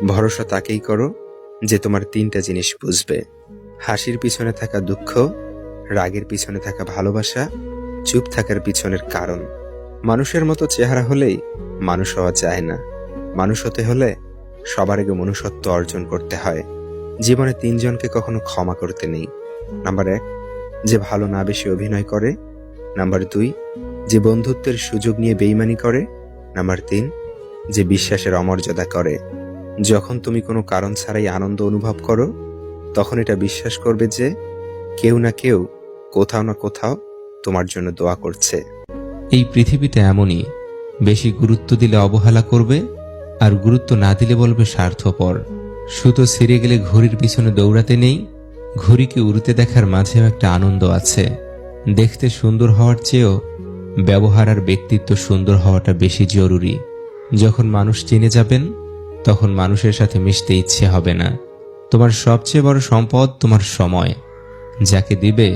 ভরসা তাকেই করো যে তোমার তিনটা জিনিস বুঝবে: হাসির পিছনে থাকা দুঃখ, রাগের পিছনে থাকা ভালোবাসা, চুপ থাকার পিছনের কারণ। মানুষের মতো চেহারা হলেই মানুষ হওয়া যায় না। মানুষ হতে হলে সবার আগে মনুষ্যত্ব অর্জন করতে হয়। জীবনে তিনজনকে কখনো ক্ষমা করতে নেই। নাম্বার 1, যে ভালো না বেশি অভিনয় করে। নাম্বার 2, যে বন্ধুত্বের সুযোগ নিয়ে বেইমানি করে। নাম্বার 3, যে বিশ্বাসের অমর্যাদা করে। যখন তুমি কোনো কারণ ছাড়াই আনন্দ অনুভব করো, তখন এটা বিশ্বাস করবে যে কেউ না কেউ কোথাও না কোথাও তোমার জন্য দোয়া করছে। এই পৃথিবীটা এমনই, বেশি গুরুত্ব দিলে অবহেলা করবে, আর গুরুত্ব না দিলে বলবে স্বার্থপর। সুতো ছিঁড়ে গেলে ঘড়ির পিছনে দৌড়াতে নেই, ঘড়িকে উড়তে দেখার মাঝেও একটা আনন্দ আছে। দেখতে সুন্দর হওয়ার চেয়েও ব্যবহার আর ব্যক্তিত্ব সুন্দর হওয়াটা বেশি জরুরি। যখন মানুষ চিনে যাবেন, তখন মানুষের সাথে মিশতে ইচ্ছে হবে না। তোমার সবচেয়ে বড় সম্পদ তোমার সময়। যাকে দিবে